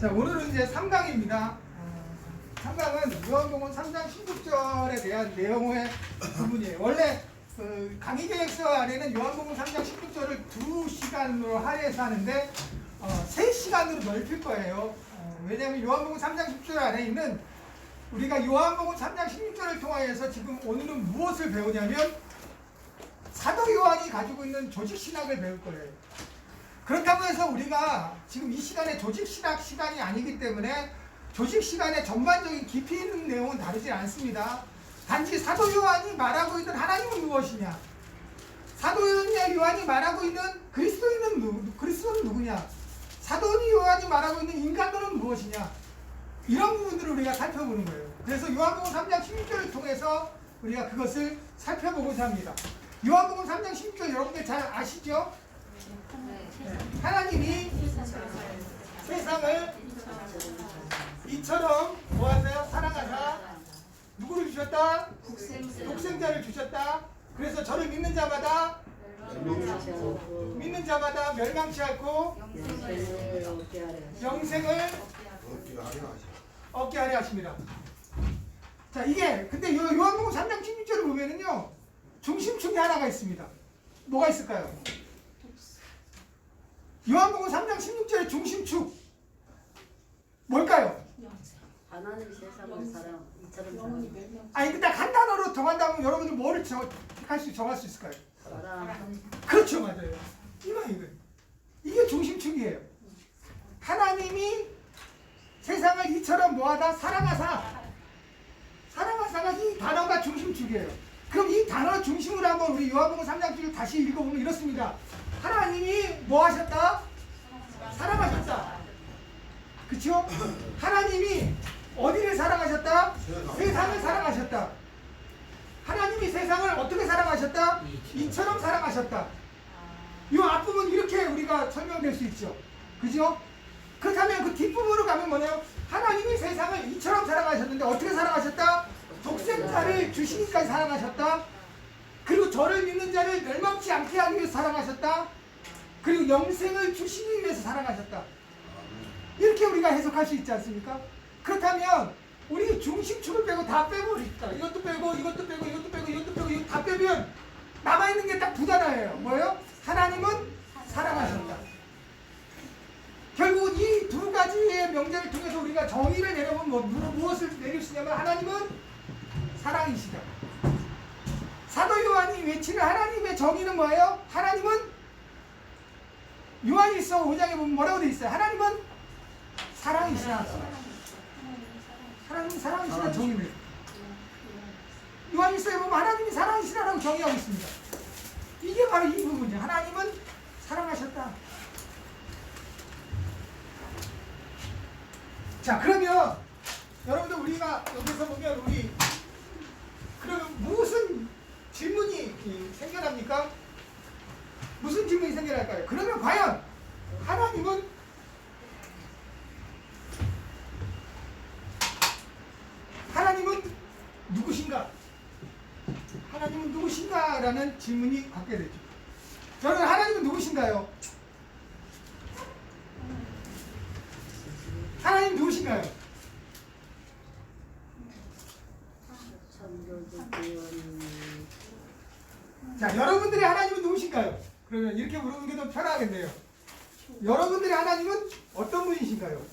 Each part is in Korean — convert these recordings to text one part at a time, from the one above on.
자, 오늘은 이제 3강입니다. 3강은 요한복음 3장 16절에 대한 내용의 부분이에요. 원래 그 강의 계획서 안에는 요한복음 3장 16절을 2시간으로 할애해서 하는데 3시간으로 넓힐 거예요. 왜냐하면 요한복음 3장 16절 안에 있는 우리가 요한복음 3장 16절을 통하여서 지금 오늘은 무엇을 배우냐면 사도 요한이 가지고 있는 조직신학을 배울 거예요. 그렇다고 해서 우리가 지금 이 시간에 조직신학 시간이 아니기 때문에 조직시간의 전반적인 깊이 있는 내용은 다루지 않습니다. 단지 사도 요한이 말하고 있는 하나님은 무엇이냐, 사도 요한이 말하고 있는 그리스도는 누구냐, 사도 요한이 말하고 있는 인간론은 무엇이냐, 이런 부분들을 우리가 살펴보는 거예요. 그래서 요한복음 3장 16절을 통해서 우리가 그것을 살펴보고자 합니다. 요한복음 3장 16절 여러분들 잘 아시죠? 네. 하나님이 세상을 이처럼 뭐하세요? 사랑하사 누구를 주셨다? 독생자를 주셨다. 그래서 저를 믿는 자마다 멸망치 않고 영생을 얻게 하려 하십니다. 자, 이게 근데 요한복음 3장 16절을 보면은요 중심축이 하나가 있습니다. 뭐가 있을까요? 요한복음 3장 16절의 중심축 뭘까요? 하나님 세상을 사랑 이처럼 사랑. 아니 딱 한 단어로 정한다면 여러분들 뭐를 정할 수 있을까요? 사랑. 그렇죠, 맞아요. 이게 중심축이에요. 하나님이 세상을 이처럼 뭐하다? 사랑하사가 이 단어가 중심축이에요. 그럼 이 단어 중심으로 한번 우리 요한복음 3장을 다시 읽어보면 이렇습니다. 하나님이 뭐 하셨다? 사랑하셨다. 그렇죠? 하나님이 어디를 사랑하셨다? 세상을 사랑하셨다. 하나님이 세상을 어떻게 사랑하셨다? 이처럼 사랑하셨다. 이 앞부분 이렇게 우리가 설명될 수 있죠. 그죠? 그렇다면 그 뒷부분으로 가면 뭐냐면 하나님이 세상을 이처럼 사랑하셨는데 어떻게 사랑하셨다? 독생자를 주시니까 사랑하셨다. 그리고 저를 믿는 자를 멸망치 않게 하기 위해서 사랑하셨다. 그리고 영생을 주시기 위해서 사랑하셨다. 이렇게 우리가 해석할 수 있지 않습니까? 그렇다면 우리 중심축을 빼고 다 빼버립시다. 이것도 빼고 이것도 빼고 이것도 빼고 이것도 빼고 이거 다 빼면 남아있는 게 딱 두 단어예요. 뭐예요? 하나님은 사랑하셨다. 결국은 이 두 가지의 명제를 통해서 우리가 정의를 내려보면 무엇을 내릴 수 있냐면 하나님은 사랑이시다. 사도 요한이 외치는 하나님의 정의는 뭐예요? 하나님은 요한일서 5장에 보면 뭐라고 되어 있어요? 하나님은 사랑이시다. 하나님은 사랑이시다 정의입니다. 요한일서에 보면 하나님이 사랑이시다라고 정의하고 있습니다. 이게 바로 이 부분이에요. 하나님은 사랑하셨다. 자, 그러면 여러분들 우리가 여기서 보면 그러면 무슨 질문이 생겨납니까? 무슨 질문이 생겨날까요? 그러면 과연 하나님은 누구신가? 하나님은 누구신가? 라는 질문이 갖게 되죠. 저는 하나님은 누구신가요? 하나님 누구신가요? 자, 여러분들의 하나님은 누구신가요? 그러면 이렇게 물어보는 게 더 편하겠네요. 여러분들의 하나님은 어떤 분이신가요?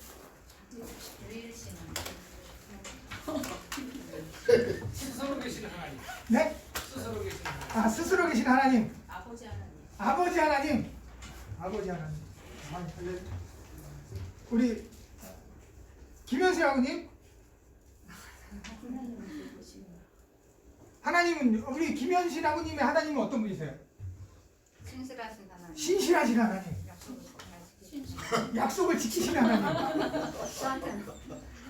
스스로 계신 하나님. 네? 스스로 계신 하나님. 스스로 계신 하나님. 아버지 하나님. 아버지 하나님. 우리 김현수 아버님. 하나님은 우리 김현신 아버님의 하나님은 어떤 분이세요? 신실하신 하나님. 신실하신 하나님. 약속을 지키시는 하나님.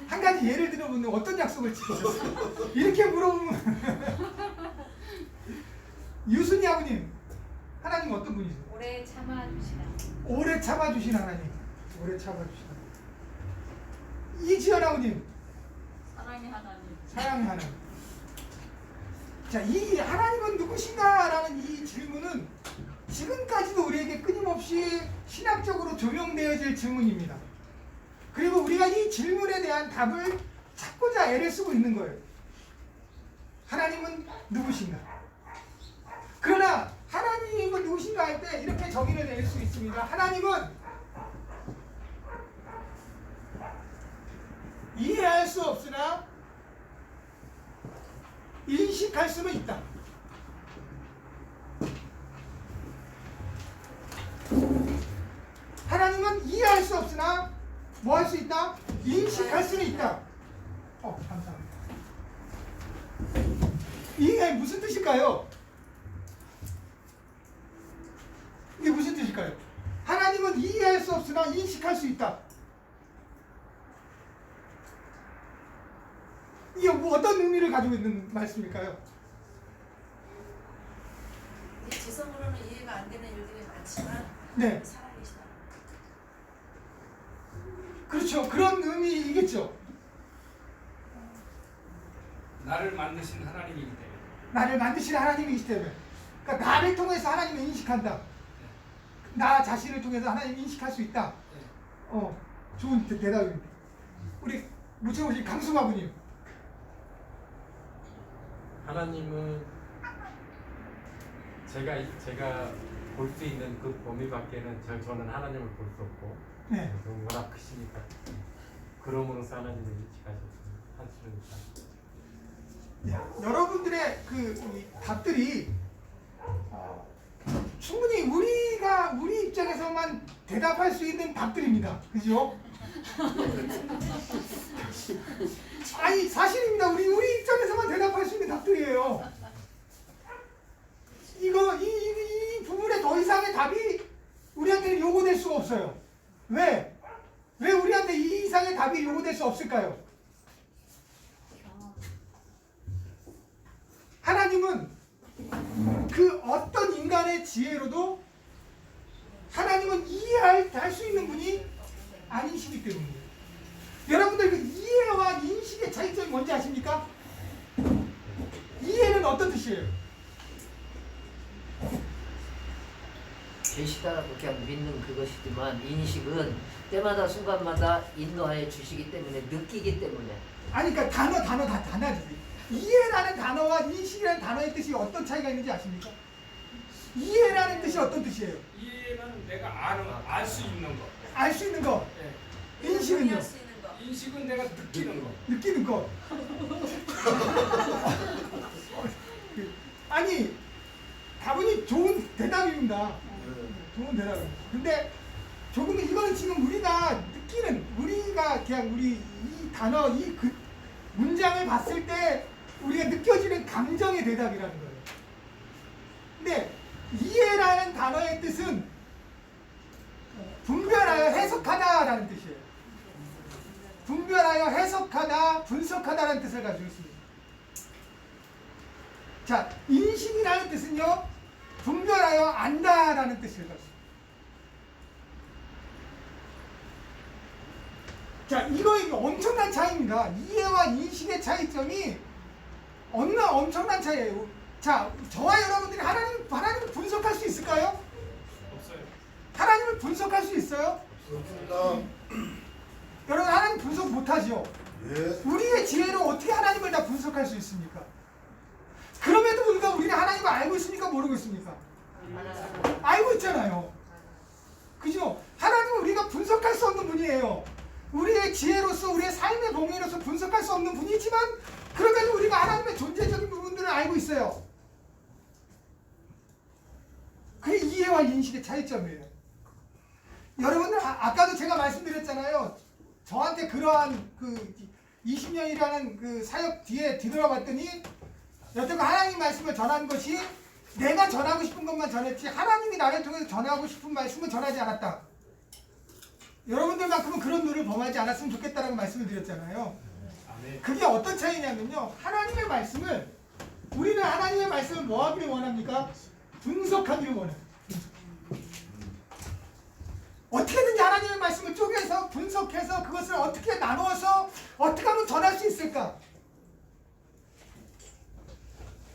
한 가지 예를 들어보면 어떤 약속을 지키셨어요? 이렇게 물어보면 유순이 아버님 하나님 어떤 분이세요? 오래 참아주신 하나님. 오래 참아주신 하나님. 이지연 아버님 사랑의 하나님. 사랑의 하나님. 자, 이 하나님은 누구신가라는 이 질문은 지금까지도 우리에게 끊임없이 신학적으로 조명되어질 질문입니다. 그리고 우리가 이 질문에 대한 답을 찾고자 애를 쓰고 있는 거예요. 하나님은 누구신가? 그러나 하나님은 누구신가 할 때 이렇게 정의를 내릴 수 있습니다. 하나님은 이해할 수 없으나 인식할 수는 있다. 하나님은 이해할 수 없으나 뭐 할 수 있다? 인식할 수는 있다. 감사합니다. 이게 무슨 뜻일까요? 이게 무슨 뜻일까요? 하나님은 이해할 수 없으나 인식할 수 있다. 이게 뭐 어떤 의미를 가지고 있는 말씀일까요? 지성으로는 이해가 안 되는 일들이 많지만 네, 살아계시다. 그렇죠. 그런 의미이겠죠. 나를 만드신 하나님이기 때문에. 나를 만드신 하나님이기 때문에. 그러니까 나를 통해서 하나님을 인식한다. 나 자신을 통해서 하나님을 인식할 수 있다. 좋은 대답입니다. 우리 무채오신 강승화부님. 하나님은 제가 볼 수 있는 그 범위 밖에는 저는 하나님을 볼 수 없고 네. 워낙 크시니까 그러므로서 하나님을 인식하셨습니다. 여러분들의 이 답들이 충분히 우리 입장에서만 대답할 수 있는 답들입니다. 그죠? 아니 사실입니다. 우리 입장에서만 대답할 수 있는 답들이에요. 이 부분에 더 이상의 답이 우리한테는 요구될 수가 없어요. 왜 우리한테 이 이상의 답이 요구될 수 없을까요? 하나님은 그 어떤 인간의 지혜로도 하나님은 이해할 수 있는 분이 아니시기 때문이에요. 여러분들 그 이해와 인식의 차이점이 뭔지 아십니까? 이해는 어떤 뜻이에요? 계시다라고 그냥 믿는 그것이지만 인식은 때마다 순간마다 인도하여 주시기 때문에 느끼기 때문에 아니 그러니까 단어지. 이해라는 단어와 인식이라는 단어의 뜻이 어떤 차이가 있는지 아십니까? 이해라는 뜻이 어떤 뜻이에요? 이해는 내가 알 수 있는 거. 알 수 있는 거. 예. 인식은요? 이해할 수 있는 거. 인식은 내가 느끼는 거. 느끼는 거. 아니 다분히 좋은 대답입니다. 좋은 대답입니다. 근데 조금 이거는 지금 우리가 그냥 우리 이 단어 그 문장을 봤을 때 우리가 느껴지는 감정의 대답이라는 거예요. 근데 이해라는 단어의 뜻은 분별하여 해석하다라는 뜻이에요. 분별하여 해석하다, 분석하다라는 뜻을 가지고 있습니다. 자, 인식이라는 뜻은요, 분별하여 안다라는 뜻을 가지고 있습니다. 자, 이거 엄청난 차이입니다. 이해와 인식의 차이점이 엄청난 차이예요. 자, 저와 여러분들이 하나님을 분석할 수 있을까요? 없어요. 하나님을 분석할 수 있어요? 그렇습니다. 여러분, 하나님 분석 못하죠? 예. 우리의 지혜로 어떻게 하나님을 다 분석할 수 있습니까? 그럼에도 불구하고 우리는 하나님을 알고 있습니까? 모르고 있습니까? 알고 있잖아요. 그죠? 하나님은 우리가 분석할 수 없는 분이에요. 우리의 지혜로서, 우리의 삶의 봉해로서 분석할 수 없는 분이지만 그럼에도 우리가 하나님의 존재적인 부분들을 알고 있어요. 그게 이해와 인식의 차이점이에요. 여러분들 아까도 제가 말씀드렸잖아요. 저한테 그러한 그 20년이라는 그 사역 뒤에 뒤돌아봤더니 여태껏 하나님 말씀을 전한 것이 내가 전하고 싶은 것만 전했지 하나님이 나를 통해서 전하고 싶은 말씀은 전하지 않았다. 여러분들만큼은 그런 룰을 범하지 않았으면 좋겠다라고 말씀을 드렸잖아요. 그게 어떤 차이냐면요. 하나님의 말씀을 우리는 하나님의 말씀을 뭐 하기를 원합니까? 분석하기를 원해요. 어떻게든지 하나님의 말씀을 쪼개서 분석해서 그것을 어떻게 나누어서 어떻게 하면 전할 수 있을까?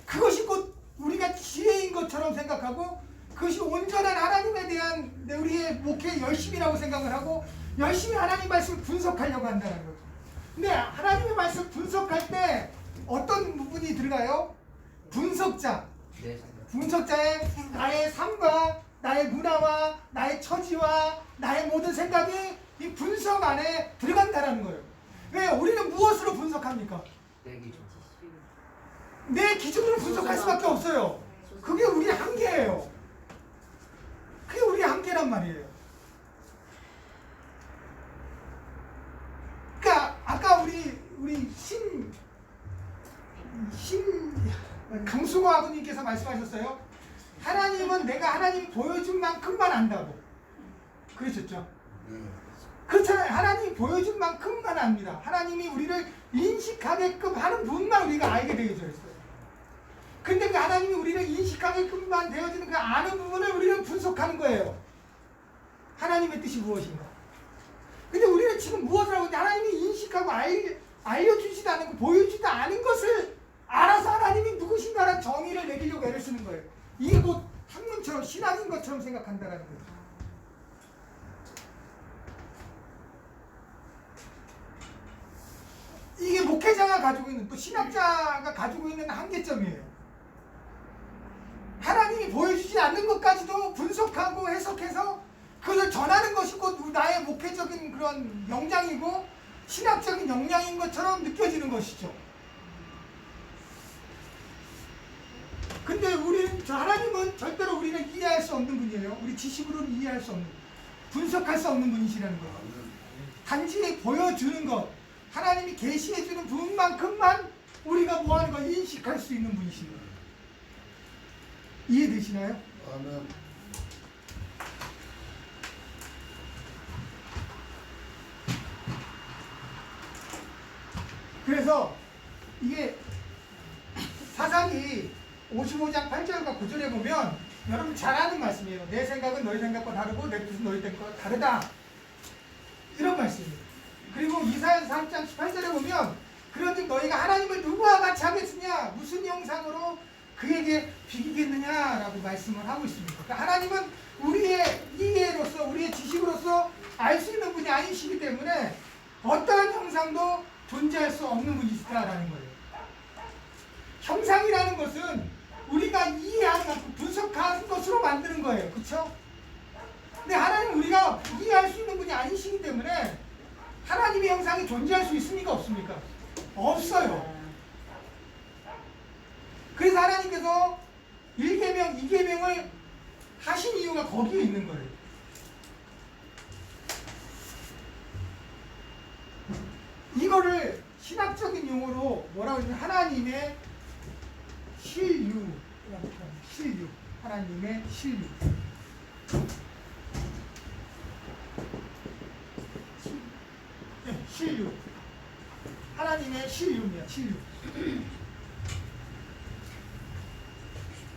그것이 곧 우리가 지혜인 것처럼 생각하고 그것이 온전한 하나님에 대한 우리의 목회 열심이라고 생각을 하고 열심히 하나님 말씀을 분석하려고 한다는 거죠. 근데 하나님의 말씀 분석할 때 어떤 부분이 들어가요? 분석자. 네. 분석자의 나의 삶과 나의 문화와 나의 처지와 나의 모든 생각이 이 분석 안에 들어간다는 거예요. 왜? 우리는 무엇으로 분석합니까? 내 기준. 내 기준으로 분석할 수밖에 없어요. 그게 우리의 한계예요. 그게 우리의 한계란 말이에요. 그러니까 아까 우리 강수호 아버님께서 말씀하셨어요. 하나님은 내가 하나님이 보여준 만큼만 안다고 그러셨죠. 그렇잖아요. 하나님이 보여준 만큼만 압니다. 하나님이 우리를 인식하게끔 하는 분만 우리가 알게 되어져 있어요. 근데 그 하나님이 우리를 인식하게끔만 되어지는 그 아는 부분을 우리는 분석하는 거예요. 하나님의 뜻이 무엇인가. 근데 우리는 지금 무엇을 하고 있냐. 하나님이 인식하고 알려주지도 않은 거, 보여주지도 않은 것을 알아서 하나님이 누구신가라는 정의를 내리려고 애를 쓰는 거예요. 이게 곧 학문처럼 신학인 것처럼 생각한다는 거예요. 이게 목회자가 가지고 있는, 또 신학자가 가지고 있는 한계점이에요. 하나님이 보여주지 않는 것까지도 분석하고 해석해서 그것을 전하는 것이 곧 나의 목회적인 그런 역량이고 신학적인 역량인 것처럼 느껴지는 것이죠. 근데 하나님은 절대로 우리는 이해할 수 없는 분이에요. 우리 지식으로는 이해할 수 없는, 분석할 수 없는 분이시라는 거예요. 단지 보여주는 것, 하나님이 계시해주는 부분만큼만 우리가 뭐하는 걸 인식할 수 있는 분이신 거예요. 이해되시나요? 아멘. 그래서 이게 사사기 55장 8절과 9절에 보면 여러분 잘 아는 말씀이에요. 내 생각은 너희 생각과 다르고 내 뜻은 너희 뜻과 다르다. 이런 말씀이에요. 그리고 이사야서 3장 18절에 보면 그런즉 너희가 하나님을 누구와 같이 하겠느냐, 무슨 형상으로 그에게 비기겠느냐라고 말씀을 하고 있습니다. 그러니까 하나님은 우리의 이해로서, 우리의 지식으로서 알 수 있는 분이 아니시기 때문에 어떠한 형상도 존재할 수 없는 분이시다라는 거예요. 형상이라는 것은 우리가 이해하는 만큼 분석하는 것으로 만드는 거예요. 그렇죠? 근데 하나님은 우리가 이해할 수 있는 분이 아니시기 때문에 하나님의 형상이 존재할 수 있습니까? 없습니까? 없어요. 그래서 하나님께서 1계명, 2계명을 하신 이유가 거기에 있는 거예요. 이거를 신학적인 용어로 뭐라고 하냐면 하나님의 실유, 실유, 하나님의 실유. 네, 실유. 하나님의 실유입니다. 실유.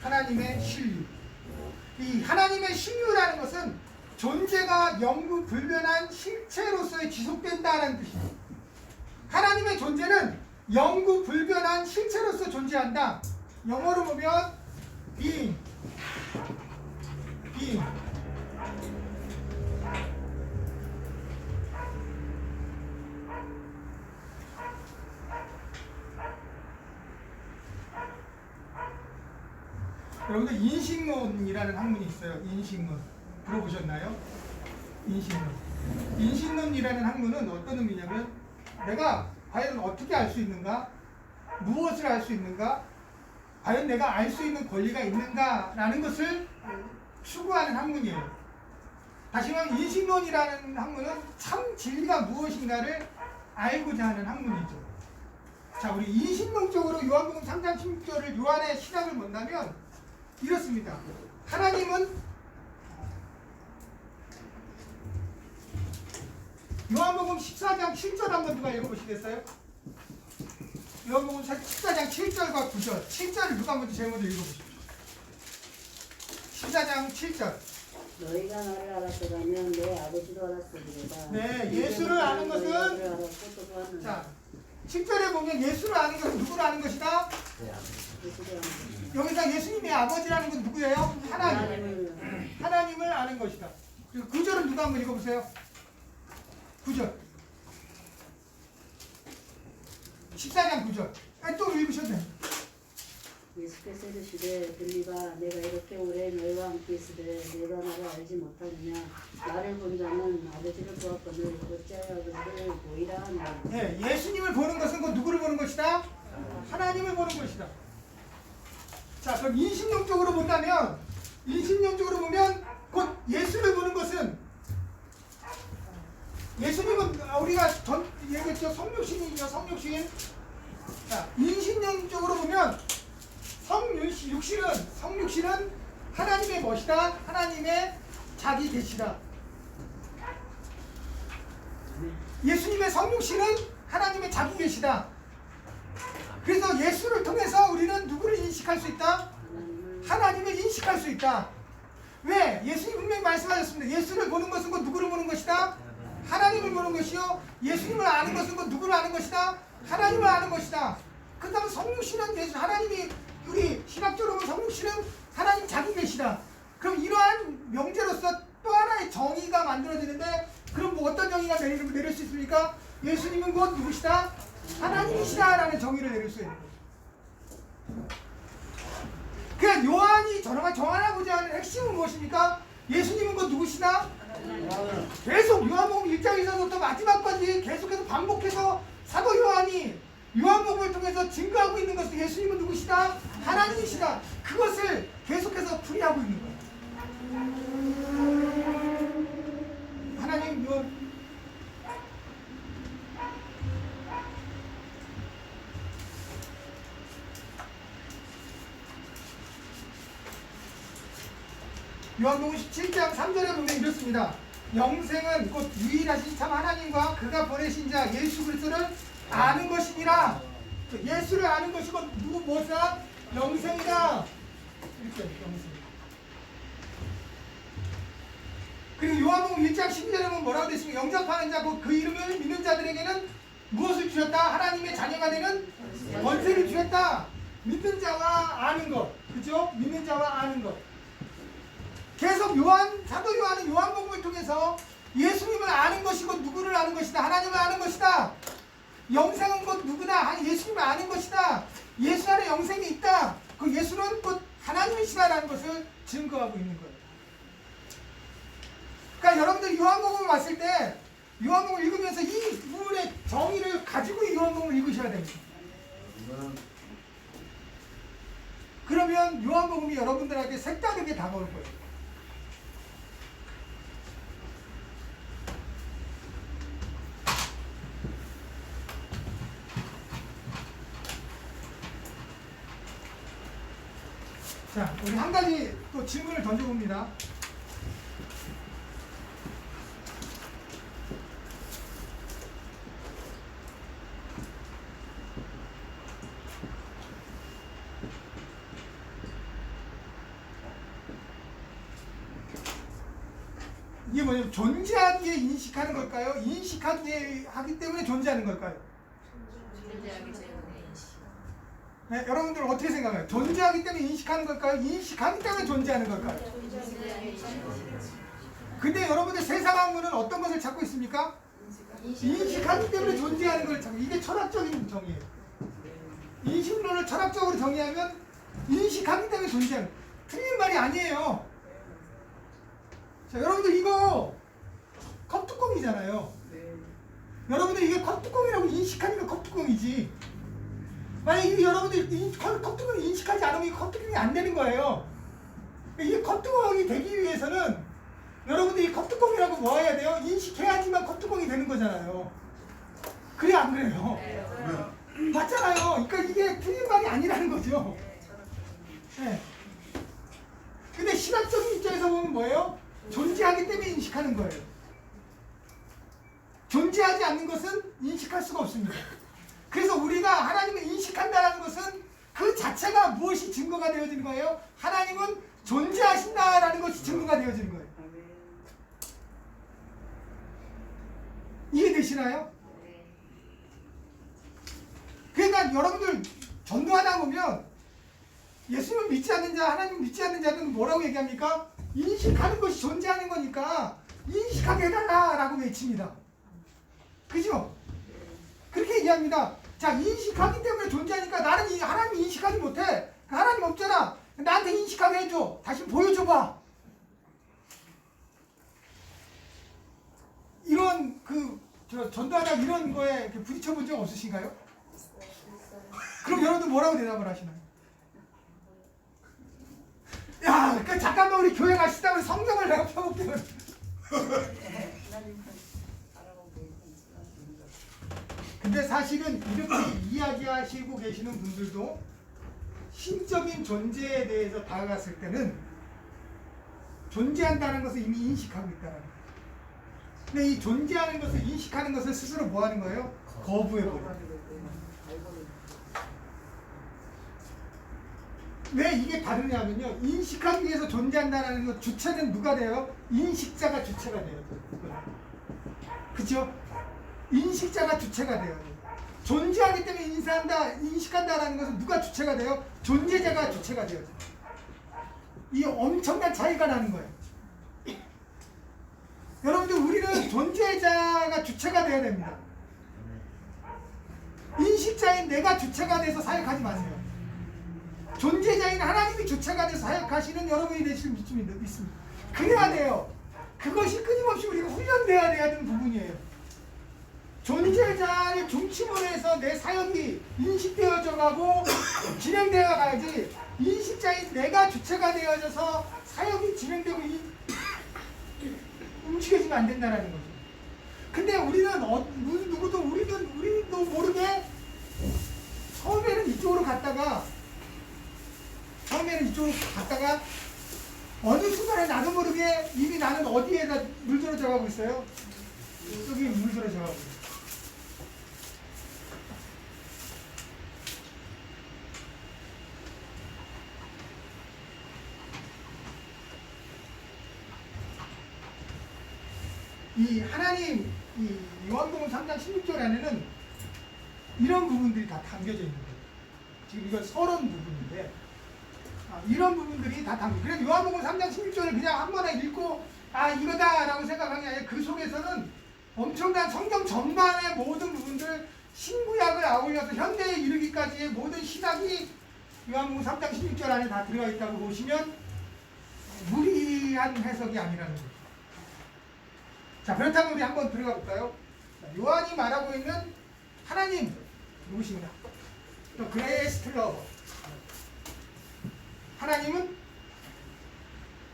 하나님의 실유. 이 하나님의 실유라는 것은 존재가 영구 불변한 실체로서의 지속된다는 뜻입니다. 하나님의 존재는 영구 불변한 실체로서 존재한다. 영어로 보면 being. 여러분들 인식론이라는 학문이 있어요. 인식론 들어보셨나요? 인식론이라는 학문은 어떤 의미냐면 내가 과연 어떻게 알 수 있는가? 무엇을 알 수 있는가? 과연 내가 알 수 있는 권리가 있는가라는 것을 추구하는 학문이에요. 다시 말하면 인식론이라는 학문은 참 진리가 무엇인가를 알고자 하는 학문이죠. 자, 우리 인식론적으로 요한복음 3장 16절을 요한의 시작을 본다면 이렇습니다. 하나님은 요한복음 14장 7절 한번 누가 읽어보시겠어요? 요한복음 14장 7절과 9절 7절을 누가 먼저 제일 먼저 읽어보십시오. 14장 7절. 너희가 나를 알았더라면 내 아버지도 알았으리로다. 네, 예수를 아는 것은 알았고 또 보았느니라. 자 7절에 보면 예수를 아는 것은 누구를 아는 것이다? 예수를 아는 여기서 예수님의 아버지라는 건 누구예요? 하나님. 하나님을 아는 것이다. 그리고 9절은 누가 한번 읽어보세요. 9절. 14장 9절. 또 읽으셔도 돼요. 예수께서 이르시되 빌립아 내가 이렇게 오래 너희와 함께 있으되 내가 나를 알지 못하느냐 나를 본 자는 아버지를 보았거늘 어찌하여 아버지를 보이라 하느냐. 예, 예수님을 보는 것은 곧 누구를 보는 것이다? 하나님을 보는 것이다. 자, 그럼 인신론적으로 본다면, 인신론적으로 보면 곧 예수를 보는 것은, 예수님은 우리가 전 얘기했죠. 성육신이죠. 성육신. 자, 인신론적으로 보면 성육신은 하나님의 멋이다. 하나님의 자기 계시다. 예수님의 성육신은 하나님의 자기 계시다. 그래서 예수를 통해서 우리는 누구를 인식할 수 있다? 하나님을 인식할 수 있다. 왜? 예수님 분명히 말씀하셨습니다. 예수를 보는 것은 곧 누구를 보는 것이다? 하나님을 보는 것이요. 예수님을 아는 것은 곧 누구를 아는 것이다? 하나님을 아는 것이다. 그 다음에 성육신은 예수, 하나님이, 우리 신학적으로 보면 성육신은 하나님 자기 계시다. 그럼 이러한 명제로서 또 하나의 정의가 만들어지는데, 그럼 뭐 어떤 정의가 내릴 수 있습니까? 예수님은 곧 누구시다? 하나님이시다라는 정의를 내릴 수 있는 거예요. 그러니까 요한이 정하고자 하는 핵심은 무엇입니까? 예수님은 곧 누구시다? 계속 요한복음 1장에서부터 마지막까지 계속해서 반복해서 사도 요한이 요한복음을 통해서 증거하고 있는 것은 예수님은 누구시다? 하나님이시다. 그것을 계속해서 풀이하고 있는 거예요. 하나님 요한복음 17장 3절에 보면 이렇습니다. 영생은 곧 유일하신 참 하나님과 그가 보내신 자 예수 그리스도를 아는 것이니라. 예수를 아는 것이 곧 누구 무엇이다? 영생이다. 이렇게 영생. 그리고 요한복음 1장 12절에 보면 뭐라고 되십니까? 영접하는 자 곧 그 이름을 믿는 자들에게는 무엇을 주셨다? 하나님의 자녀가 되는 권세를 주셨다. 믿는 자와 아는 것. 그죠? 믿는 자와 아는 것. 계속 사도 요한은 요한복음을 통해서 예수님을 아는 것이 곧 누구를 아는 것이다. 하나님을 아는 것이다. 영생은 곧 누구나 예수님을 아는 것이다. 예수 안에 영생이 있다. 그 예수는 곧 하나님이시다라는 것을 증거하고 있는 거예요. 그러니까 여러분들 요한복음을 봤을 때 요한복음을 읽으면서 이 부분의 정의를 가지고 이 요한복음을 읽으셔야 됩니다. 그러면 요한복음이 여러분들에게 색다르게 다가올 거예요. 자, 우리 한 가지 또 질문을 던져봅니다. 이게 뭐냐면 존재하기에 인식하는 걸까요? 인식하기 하기 때문에 존재하는 걸까요? 존재하기 때문에 인식. 네, 여러분들 어떻게 생각해요? 존재하기 때문에 인식하는 걸까요? 인식하기 때문에 존재하는 걸까요? 근데 여러분들 세상 학문은 어떤 것을 찾고 있습니까? 인식하기 때문에 존재하는 걸 찾고, 이게 철학적인 정의예요. 인식론을 철학적으로 정의하면 인식하기 때문에 존재하는, 틀린 말이 아니에요. 자, 여러분들 이거 컵뚜껑이잖아요. 여러분들 이게 컵뚜껑이라고 인식하니까 컵뚜껑이지. 만약에 여러분들 컵뚜껑을 인식하지 않으면 이 컵뚜껑이 안 되는 거예요. 이게 컵뚜껑이 되기 위해서는 여러분들이 이 컵뚜껑이라고 뭐 해야 돼요? 인식해야지만 컵뚜껑이 되는 거잖아요. 그래 안 그래요? 맞잖아요. 그러니까 이게 틀린 말이 아니라는 거죠. 네. 근데 신학적인 입장에서 보면 뭐예요? 존재하기 때문에 인식하는 거예요. 존재하지 않는 것은 인식할 수가 없습니다. 그래서 우리가 하나님을 인식한다는 것은 그 자체가 무엇이 증거가 되어지는 거예요? 하나님은 존재하신다라는 것이 증거가 되어지는 거예요. 이해되시나요? 그러니까 여러분들 전도하다 보면 예수님을 믿지 않는 자, 하나님을 믿지 않는 자들은 뭐라고 얘기합니까? 인식하는 것이 존재하는 거니까 인식하게 해달라라고 외칩니다. 그죠? 그렇게 얘기합니다. 자, 인식하기 때문에 존재하니까 나는 이 하나님 인식하지 못해. 하나님 없잖아. 나한테 인식하게 해줘. 다시 보여줘봐. 이런 전도하다 이런 거에 이렇게 부딪혀 본 적 없으신가요? 그럼 여러분들 뭐라고 대답을 하시나요? 야, 잠깐만 우리 교회 가시다 우리 성경을 내가 펴볼게요. 근데 사실은 이렇게 이야기하시고 계시는 분들도 신적인 존재에 대해서 다가갔을 때는 존재한다는 것을 이미 인식하고 있다는 거예요. 근데 이 존재하는 것을 인식하는 것을 스스로 뭐 하는 거예요? 거부해버려요. 왜 이게 다르냐면요. 인식하기 위해서 존재한다는 것 주체는 누가 돼요? 인식자가 주체가 돼요. 그죠? 인식자가 주체가 돼요. 존재하기 때문에 인식한다라는 것은 누가 주체가 돼요? 존재자가 주체가 돼요. 이 엄청난 차이가 나는 거예요. 여러분들 우리는 존재자가 주체가 돼야 됩니다. 인식자인 내가 주체가 돼서 사역하지 마세요. 존재자인 하나님이 주체가 돼서 사역하시는 여러분이 되실 믿음이 있습니다. 그래야 돼요. 그것이 끊임없이 우리가 훈련돼야 되는 부분이에요. 존재자를 중심으로 해서 내 사역이 인식되어져 가고 진행되어 가야지 인식자인 내가 주체가 되어져서 사역이 진행되고 움직여지면 안 된다는 거죠. 근데 우리는 우리도 모르게 처음에는 이쪽으로 갔다가 어느 순간에 나도 모르게 이미 나는 어디에다 물들어져 가고 있어요? 여기 물들어져 가고 있어요. 이 하나님 이 요한복음 3장 16절 안에는 이런 부분들이 다 담겨져 있는 거예요. 지금 이건 서론 부분인데 이런 부분들이 다 담겨. 그래서 요한복음 3장 16절을 그냥 한 번에 읽고 이거다라고 생각하는 게 아니라 그 속에서는 엄청난 성경 전반의 모든 부분들 신구약을 아울러서 현대에 이르기까지의 모든 신학이 요한복음 3장 16절 안에 다 들어가 있다고 보시면 무리한 해석이 아니라는 거죠. 자, 그렇다면 우리 한번 들어가 볼까요? 요한이 말하고 있는 하나님 누구십니까? 또 그레이스트 러버. 하나님은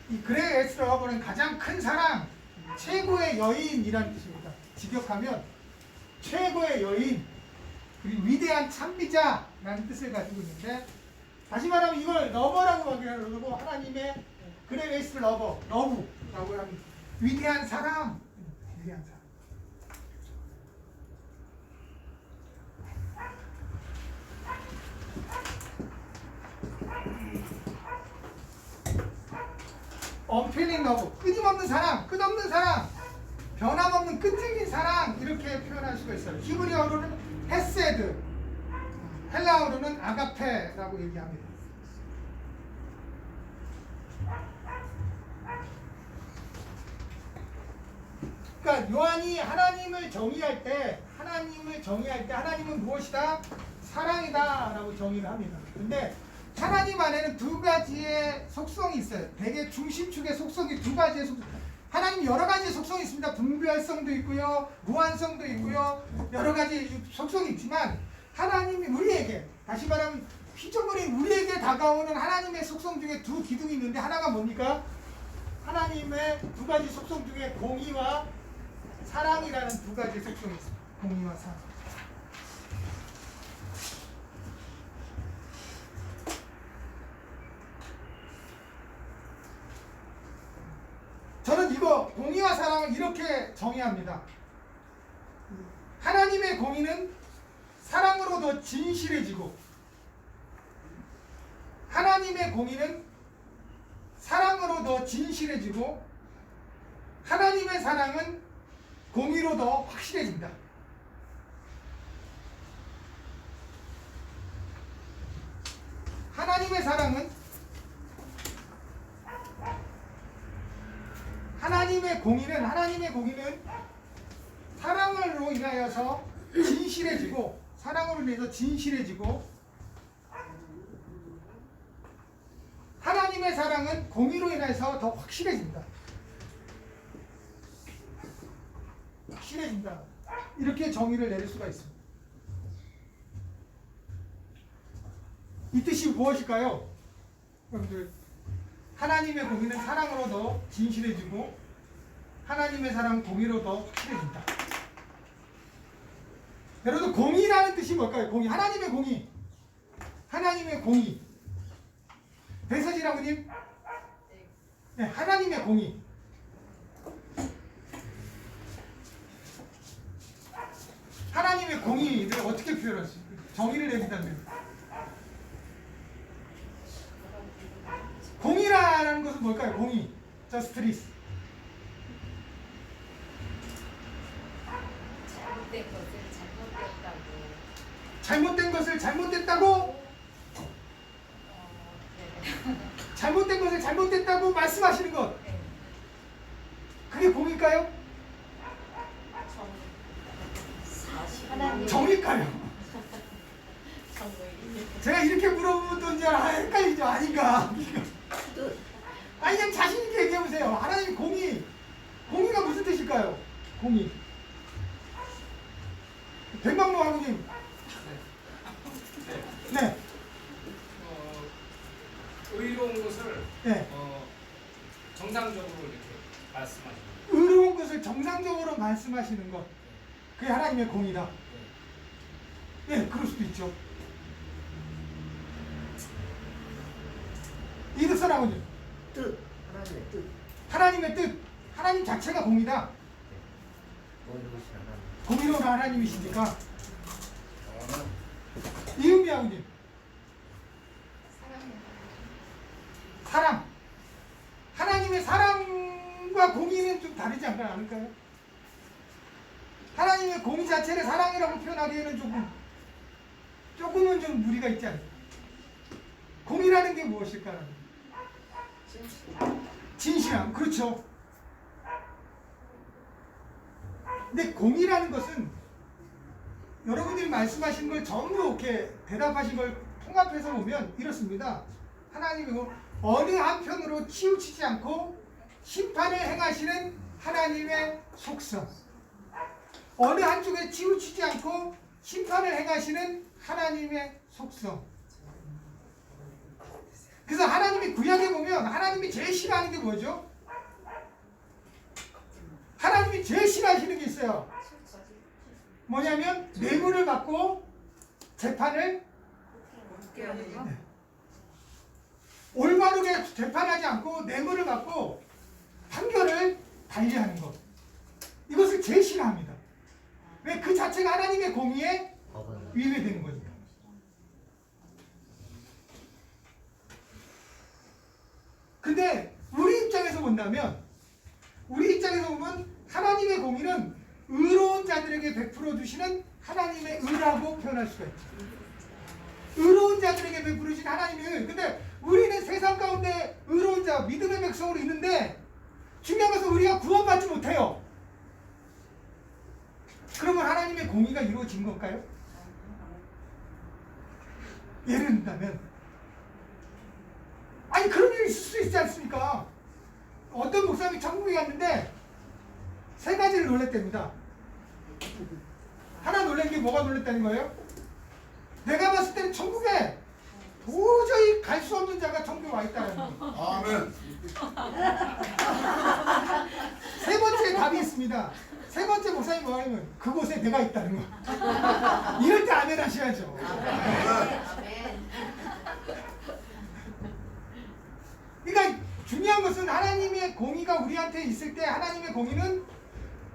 이 그레이스트 러버는 가장 큰 사랑, 최고의 여인이라는 뜻입니다. 직역하면 최고의 여인, 그리고 위대한 찬미자라는 뜻을 가지고 있는데 다시 말하면 이걸 러버라고 하고 하나님의 그레이스트 러버, 러브라고 하면 위대한 사랑. unfailing love, 끊임없는 사랑, 끝없는 사랑, 변함없는 끈질긴 사랑 이렇게 표현할 수가 있어요. 히브리어로는 헤세드, 헬라어로는 아가페라고 얘기합니다. 그러니까 요한이 하나님을 정의할 때 하나님은 무엇이다? 사랑이다라고 정의를 합니다. 근데 하나님 안에는 두 가지의 속성이 있어요. 대개 중심축의 속성이 두 가지의 속성. 하나님 여러 가지의 속성이 있습니다. 분별성도 있고요, 무한성도 있고요, 여러 가지 속성이 있지만 하나님이 우리에게, 다시 말하면 피조물인 우리에게 다가오는 하나님의 속성 중에 두 기둥이 있는데 하나가 뭡니까? 하나님의 두 가지 속성 중에 공의와 사랑이라는 두 가지 속성이 있습니다. 공의와 사랑. 저는 이거 공의와 사랑을 이렇게 정의합니다. 하나님의 공의는 사랑으로 더 진실해지고 하나님의 공의는 사랑으로 더 진실해지고 하나님의 사랑은 공의로 더 확실해진다. 하나님의 사랑은 하나님의 공의는 사랑으로 인하여서 진실해지고, 사랑으로 인해서 진실해지고, 하나님의 사랑은 공의로 인해서 더 확실해집니다. 확실해진다. 이렇게 정의를 내릴 수가 있습니다. 이 뜻이 무엇일까요? 여러분들, 하나님의 공의는 사랑으로 더 진실해지고 하나님의 사랑은 공의로 더 확실해진다. 여러분, 공의라는 뜻이 뭘까요? 공의. 하나님의 공의. 하나님의 공의. 배서진아버님, 네, 하나님의 공의. 하나님의 공의를 어떻게 표현할 수 있어요? 정의를 내린다면 공의라는 것은 뭘까요? 공의, justice. 잘못된 것을 잘못됐다고. 잘못된 것을 잘못됐다고, 네. 잘못된 것을 잘못됐다고 말씀하시는 것, 네. 그게 공의일까요? 하나님 정의일까요? 제가 이렇게 물어보던 줄 헷갈리죠? 아닌가? 아니, 그냥 자신있게 얘기해보세요. 하나님 공의, 공의가 무슨 뜻일까요? 공의. 백망로 하고님. 네. 의로운 것을 네. 정상적으로 이렇게 말씀하시는 의로운 것을 정상적으로 말씀하시는 것, 그게 하나님의 공의다. 예, 그럴 수도 있죠. 이득선 아버님, 뜻, 하나님의 뜻, 하나님의 뜻, 하나님 자체가 공의다. 공의로우신 하나님. 공의로운 하나님이시니까. 이은미 아버님, 사랑. 하나님의 사랑과 공의는 좀 다르지 않을까요? 하나님의 공의 자체를 사랑이라고 표현하기에는 조금은 좀 무리가 있지 않을까? 공의라는 게 무엇일까요? 진실함, 그렇죠. 근데 공의라는 것은 여러분들이 말씀하신 걸 전부 이렇게 대답하신 걸 통합해서 보면 이렇습니다. 하나님이 어느 한편으로 치우치지 않고 심판을 행하시는 하나님의 속성, 어느 한쪽에 치우치지 않고 심판을 행하시는 하나님의 속성. 그래서 하나님이 구약에 보면 하나님이 제일 싫어하는 게 뭐죠? 하나님이 제일 싫어하시는 게 있어요. 뭐냐면 뇌물을 받고 재판을 올바르게 재판하지 않고 뇌물을 받고 판결을 달리하는 것. 이것을 제일 싫어합니다. 왜? 그 자체가 하나님의 공의에 위배되는 거니까. 근데 우리 입장에서 본다면, 우리 입장에서 보면 하나님의 공의는 의로운 자들에게 베풀어 주시는 하나님의 의라고 표현할 수가 있죠. 의로운 자들에게 베풀어 주신 하나님의 의. 근데 우리는 세상 가운데 의로운 자, 믿음의 백성으로 있는데 중요한 것은 우리가 구원받지 못해요. 그러면 하나님의 공의가 이루어진 걸까요? 예를 든다면, 아니 그런 일이 있을 수 있지 않습니까? 어떤 목사님이 천국에 갔는데 세 가지를 놀랬답니다. 하나 놀란 게 뭐가 놀랬다는 거예요? 내가 봤을 때는 천국에 도저히 갈 수 없는 자가 천국에 와 있다는 거예요. 아멘. 세 번째 답이 있습니다. 세 번째 목사님 뭐냐면 그곳에 내가 있다는 거. 이럴 때 아멘 하셔야죠. 그러니까 중요한 것은 하나님의 공의가 우리한테 있을 때 하나님의 공의는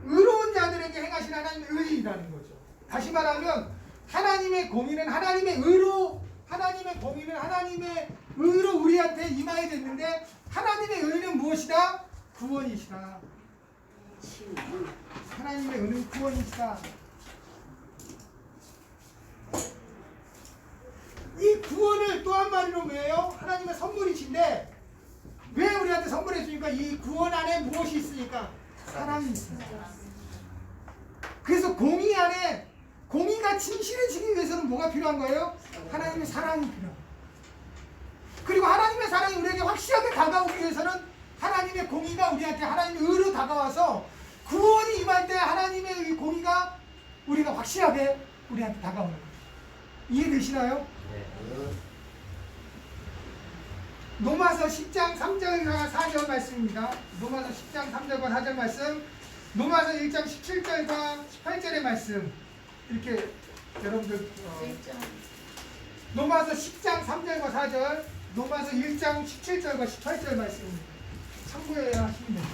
의로운 자들에게 행하신 하나님의 의의라는 거죠. 다시 말하면 하나님의 공의는 하나님의 의로, 하나님의 공의는 하나님의 의로 우리한테 임하게 됐는데 하나님의 의는 무엇이다? 구원이시다. 하나님의 의는 구원이시다. 이 구원을 또 한마디로 뭐예요? 하나님의 선물이신데 왜 우리한테 선물해 주니까 이 구원 안에 무엇이 있으니까? 사랑이 있어요. 그래서 공의 안에 공의가 진실해지기 위해서는 뭐가 필요한 거예요? 하나님의 사랑이 필요해요. 그리고 하나님의 사랑이 우리에게 확실하게 다가오기 위해서는 하나님의 공의가 우리한테 하나님의 의로 다가와서 구원이 임할 때 하나님의 이 공의가 우리가 확실하게 우리한테 다가오는 거예요. 이해되시나요? 로마서 10장 3절과 4절 말씀입니다. 로마서 10장 3절과 4절 말씀, 로마서 1장 17절과 18절의 말씀, 이렇게 여러분들 로마서 10장 3절과 4절, 로마서 1장 17절과 18절 말씀입니다. 참고해야 하시면 됩니다.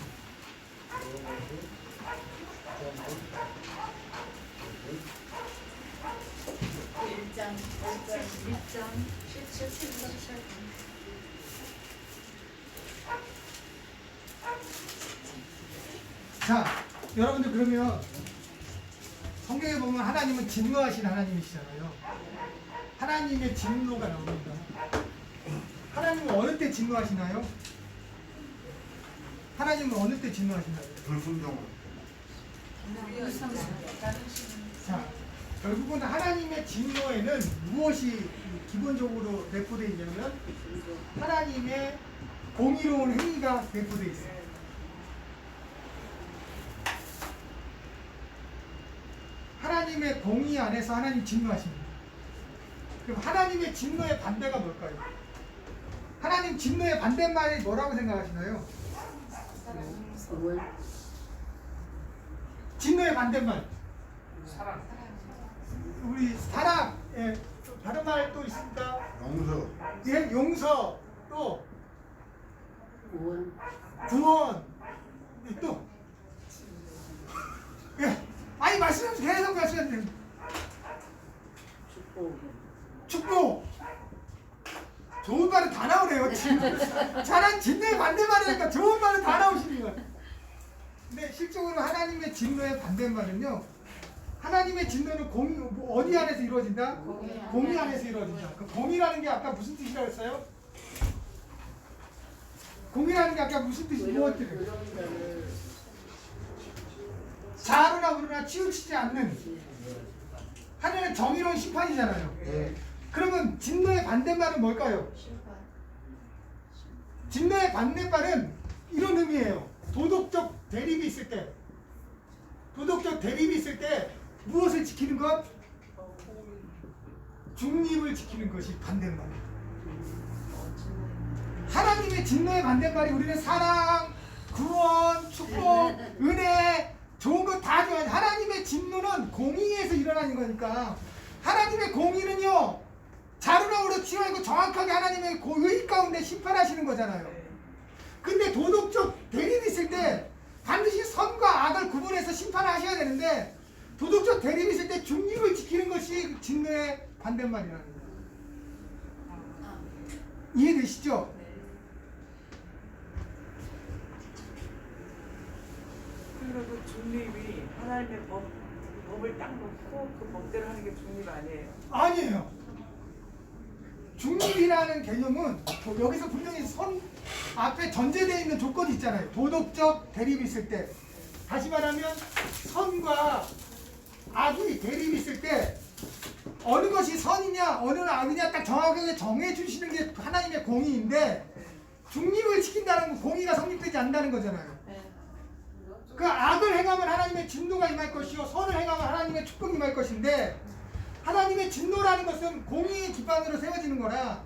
자, 여러분들 그러면 성경에 보면 하나님은 진노하신 하나님이시잖아요. 하나님의 진노가 나옵니다. 하나님은 어느 때 진노하시나요? 하나님은 어느 때 진노하시나요? 불순종을. 자, 결국은 하나님의 진노에는 무엇이 기본적으로 내포되어 있냐면 하나님의 공의로운 행위가 내포되어 있어요. 하나님의 공의 안에서 하나님 진노하십니다. 그럼 하나님의 진노의 반대가 뭘까요? 하나님 진노의 반대말이 뭐라고 생각하시나요? 진노의 반대말. 사랑. 우리 사랑, 예, 다른 말 또 있습니까? 용서. 예, 용서, 또 구원. 구원, 예, 또 예, 아니 말씀하면서 계속 말씀하셔야 됩니다. 축복. 축복. 좋은 말은 다 나오네요. 잘한 진노의 반대말이니까 좋은 말은 다 나오시는 거예요. 근데 실적으로 하나님의 진노의 반대말은요, 하나님의 진노는 공의, 어디 안에서 이루어진다? 공의 안에서 이루어진다. 그 공의라는 게 아까 무슨 뜻이라고 했어요? 공의라는 게 아까 무슨 뜻이 무엇이래요? 자루나 우르나 치우치지 않는 하나는 정의로운 심판이잖아요. 그러면 진노의 반대말은 뭘까요? 진노의 반대말은 이런 의미예요. 도덕적 대립이 있을 때, 도덕적 대립이 있을 때 무엇을 지키는 것? 중립을 지키는 것이 반대말이에요. 하나님의 진노의 반대말이 우리는 사랑, 구원, 축복, 은혜, 좋은 것 다 좋아요. 하나님의 진노는 공의에서 일어나는 거니까 하나님의 공의는요, 자루나 우러 치워하고 정확하게 하나님의 의 가운데 심판하시는 거잖아요. 근데 도덕적 대립이 있을 때 반드시 선과 악을 구분해서 심판하셔야 되는데 도덕적 대립이 있을 때 중립을 지키는 것이 진노의 반대말이라는 거예요. 이해되시죠? 그리고 그 중립이 하나님의 법을 딱 놓고 그 법대로 하는 게 중립 아니에요? 아니에요. 중립이라는 개념은 여기서 분명히 선 앞에 전제되어 있는 조건이 있잖아요. 도덕적 대립이 있을 때, 다시 말하면 선과 악이 대립이 있을 때 어느 것이 선이냐 어느 악이냐 딱 정확하게 정해주시는 게 하나님의 공의인데, 중립을 지킨다는 건 공의가 성립되지 않는다는 거잖아요. 그 악을 행하면 하나님의 진노가 임할 것이요 선을 행하면 하나님의 축복이 임할 것인데, 하나님의 진노라는 것은 공의의 기반으로 세워지는 거라,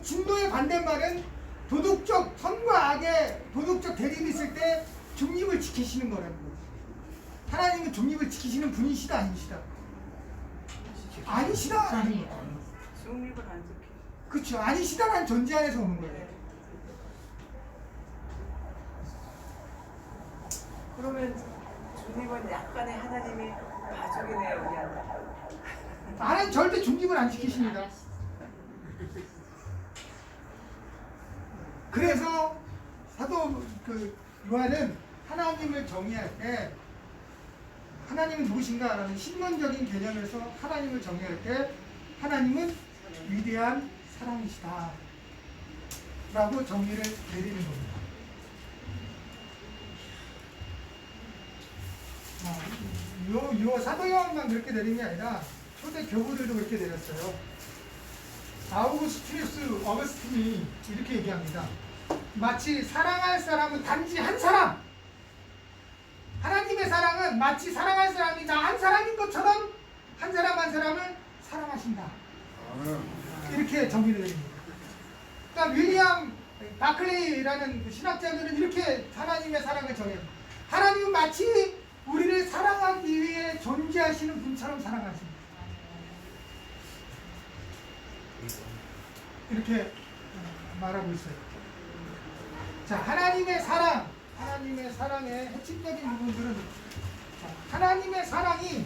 진노의 반대말은 도덕적 선과 악의 도덕적 대립이 있을 때 중립을 지키시는 거라는 거예요. 하나님은 중립을 지키시는 분이시다 아니시다? 아니시다라는 거예요. 중립을 안 지켜. 그렇죠. 아니시다라는 전제 안에서 오는 거예요. 그러면 중립은 약간의 하나님이 가족이네요, 우리한테. 하나님 절대 중립을 안 지키십니다. 그래서 사도 요한은 하나님을 정의할 때, 하나님은 누구신가라는 신론적인 개념에서 하나님을 정의할 때 하나님은 위대한 사랑이시다 라고 정의를 내리는 겁니다. 요 사도 요한만 그렇게 내린 게 아니라 초대 교부들도 그렇게 내렸어요. 아우구스티누스 어거스틴이 이렇게 얘기합니다. 마치 사랑할 사람은 단지 한 사람. 하나님의 사랑은 마치 사랑할 사람이 나 한 사람인 것처럼 한 사람 한 사람을 사랑하신다. 이렇게 정의를 내립니다. 그러니까 윌리엄 바클레이라는 신학자들은 이렇게 하나님의 사랑을 정해요. 하나님은 마치 우리를 사랑하기 위해 존재하시는 분처럼 사랑하십니다. 이렇게 말하고 있어요. 자, 하나님의 사랑의 핵심적인 부분들은 하나님의 사랑이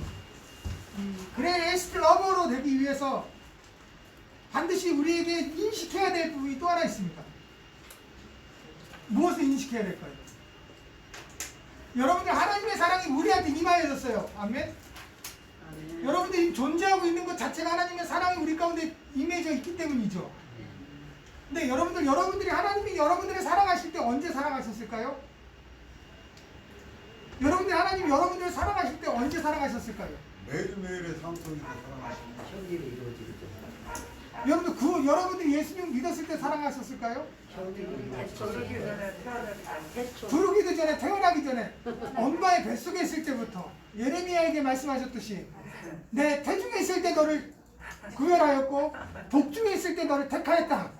그레이스트 러버로 되기 위해서 반드시 우리에게 인식해야 될 부분이 또 하나 있습니다. 무엇을 인식해야 될까요? 여러분들 하나님의 사랑이 우리한테 임하여졌어요. 아멘? 아멘. 여러분들이 존재하고 있는 것 자체가 하나님의 사랑이 우리 가운데 임해져 있기 때문이죠. 근데 여러분들이 하나님이 여러분들을 사랑하실 때 언제 사랑하셨을까요? 여러분들이 하나님이 여러분들을 사랑하실 때 언제 사랑하셨을까요? 매일매일의 삶 속에서 사랑하십니다. 형질이 이루어지죠. 여러분들이 예수님 믿었을 때 사랑하셨을까요? 저러기 전에 태어나기 부르기도 전에 태어나기 전에 엄마의 뱃속에 있을 때부터 예레미야에게 말씀하셨듯이 내 태중에 있을 때 너를 구별하였고 복중에 있을 때 너를 택하였다.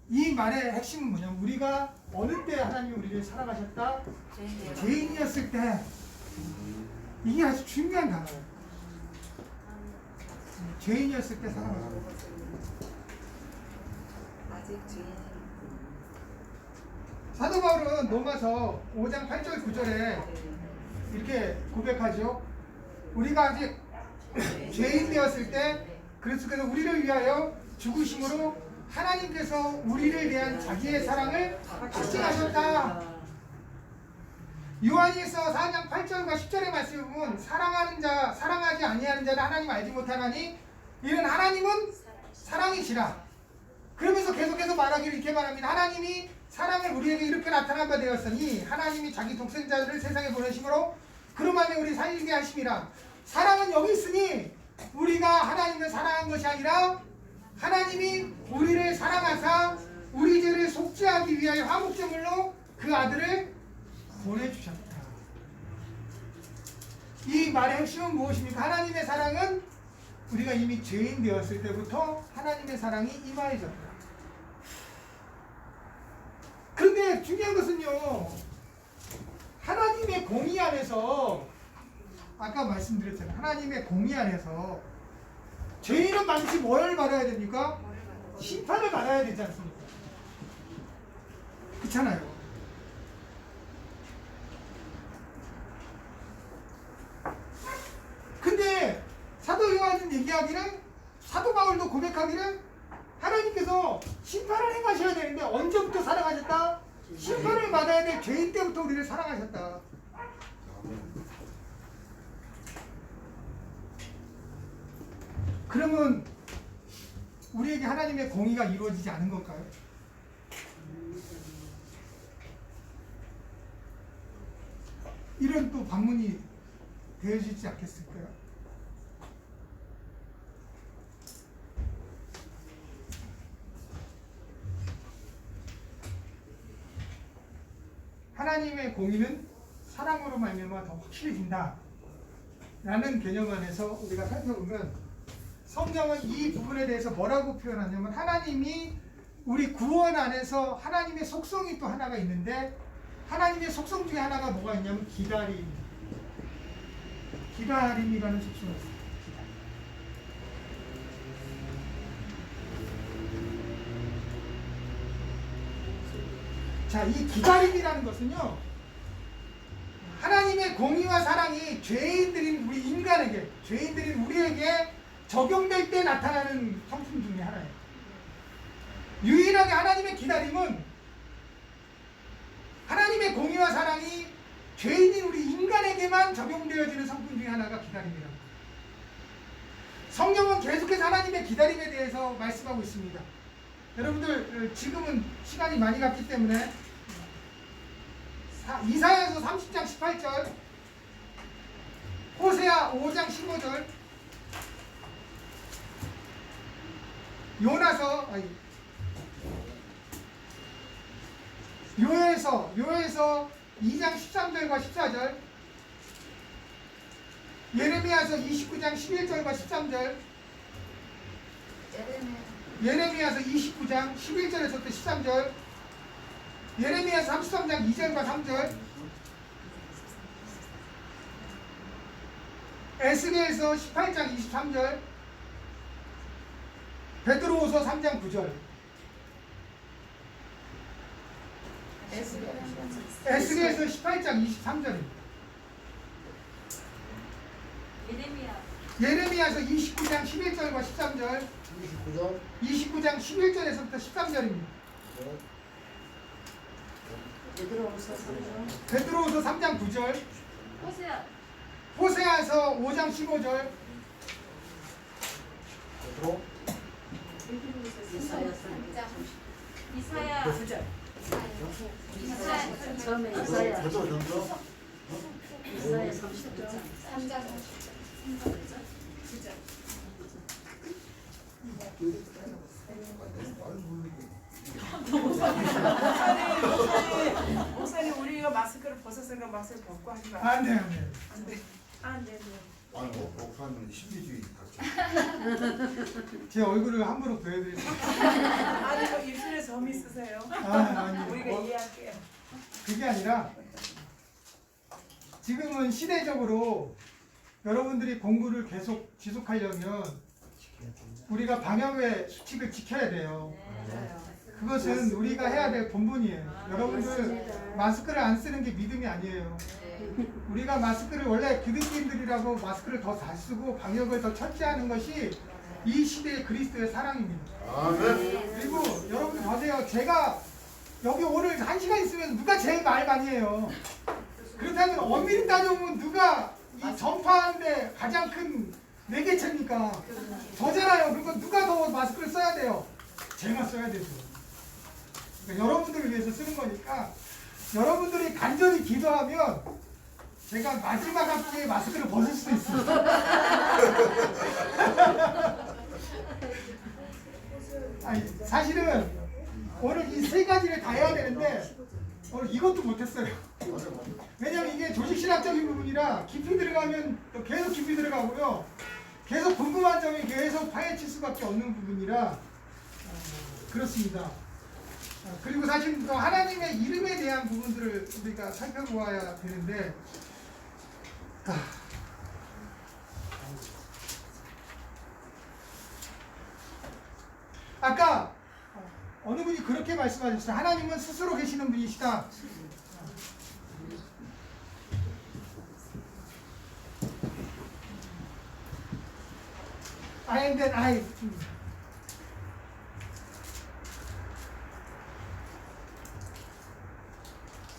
이 말의 핵심은 뭐냐면 우리가 어느 때 하나님이 우리를 사랑하셨다? 죄인이었을 때. 이게 아주 중요한 단어예요. 죄인이었을 때 사랑하셨다. 아직 죄인. 사도 바울은 로마서 5장 8절 9절에 이렇게 고백하죠. 우리가 아직 죄인 되었을 때 그리스도께서 우리를 위하여 죽으심으로 하나님께서 우리를 대한 자기의 사랑을 확증하셨다. 요한일서 4장 8절과 10절의 말씀을 보면 사랑하는 자, 사랑하지 아니하는 자를 하나님 알지 못하나니 이는 하나님은 사랑이시라. 그러면서 계속해서 말하기를 이렇게 말합니다. 하나님이 사랑을 우리에게 이렇게 나타난 바 되었으니 하나님이 자기 독생자를 세상에 보내심으로 그로 말미암아 우리 살게 하심이라. 사랑은 여기 있으니 우리가 하나님을 사랑한 것이 아니라 하나님이 우리를 사랑하사 우리 죄를 속죄하기 위하여 화목제물로 그 아들을 보내주셨다. 이 말의 핵심은 무엇입니까? 하나님의 사랑은 우리가 이미 죄인 되었을 때부터 하나님의 사랑이 임하여졌다. 그런데 중요한 것은요, 하나님의 공의 안에서 아까 말씀드렸잖아요. 하나님의 공의 안에서 죄인은 반드시 뭘 받아야 됩니까? 심판을 받아야 되지 않습니까? 그렇잖아요. 근데 사도 요한은 얘기하기는, 사도 바울도 고백하기는 하나님께서 심판을 행하셔야 되는데 언제부터 사랑하셨다? 심판을 받아야 될 죄인 때부터 우리를 사랑하셨다. 그러면 우리에게 하나님의 공의가 이루어지지 않은 걸까요? 이런 또 반문이 되어지지 않겠을까요? 하나님의 공의는 사랑으로 말미암아 더 확실해진다 라는 개념 안에서 우리가 살펴보면 성경은 이 부분에 대해서 뭐라고 표현하냐면 하나님이 우리 구원 안에서 하나님의 속성이 또 하나가 있는데 하나님의 속성 중에 하나가 뭐가 있냐면 기다림입니다. 기다림이라는 속성이 있습니다. 자, 이 기다림이라는 것은요, 하나님의 공의와 사랑이 죄인들인 우리 인간에게, 죄인들인 우리에게 적용될 때 나타나는 성품 중에 하나예요. 유일하게 하나님의 기다림은 하나님의 공의와 사랑이 죄인인 우리 인간에게만 적용되어지는 성품 중에 하나가 기다림이라고. 성경은 계속해서 하나님의 기다림에 대해서 말씀하고 있습니다. 여러분들 지금은 시간이 많이 갔기 때문에 이사야서 30장 18절 요한복음서 5장 15절. 요에서 2장 13절과 14절. 예레미야서 29장 11절과 13절. 예레미야서 29장 11절에서부터 13절. 예레미야서 33장 2절과 3절. 에스겔서 18장 23절. 베드로후서 3장 9절. 에스겔서 18장 23절입니다. 예레미야서 29장 11절과 13절. 29장 11절에서부터 13절입니다. 베드로후서 3장 9절. 호세아서 5장 15절. 이사야 처음에 이사야 30장 3장 목사님 우리가 마스크를 벗었으니까 마스크 벗고 하지 마. 안 돼요. 안 돼. 아니 목사님 신비주의 같죠. 제 얼굴을 함부로 보여드리면 아니 뭐 입술에 점이 있으세요. 아니, 우리가 이해할게요. 그게 아니라 지금은 시대적으로 여러분들이 공부를 계속 지속하려면 우리가 방역의 수칙을 지켜야 돼요. 그것은 우리가 해야 될 본분이에요. 여러분들 마스크를 안 쓰는 게 믿음이 아니에요. 우리가 마스크를 원래 기독교인들이라고 마스크를 더 잘 쓰고 방역을 더 철저하는 것이 이 시대의 그리스도의 사랑입니다. 그리고 여러분 보세요. 제가 여기 오늘 1시간 있으면 누가 제일 말 많이 해요? 그렇다면 엄밀히 따져보면 누가 이 전파하는데 가장 큰 매개체입니까? 저잖아요. 그러니까 누가 더 마스크를 써야 돼요? 제가 써야 되죠. 그러니까 여러분들을 위해서 쓰는 거니까 여러분들이 간절히 기도하면 제가 마지막 학기에 마스크를 벗을 수도 있어요. 아니, 사실은 오늘 이 세 가지를 다 해야 되는데 오늘 이것도 못했어요. 왜냐면 이게 조직신학적인 부분이라 깊이 들어가면 또 계속 깊이 들어가고요. 계속 궁금한 점이 계속 파헤칠 수밖에 없는 부분이라 그렇습니다. 그리고 사실 또 하나님의 이름에 대한 부분들을 우리가 살펴보아야 되는데 아까 어느 분이 그렇게 말씀하셨어요. 하나님은 스스로 계시는 분이시다. I am that I.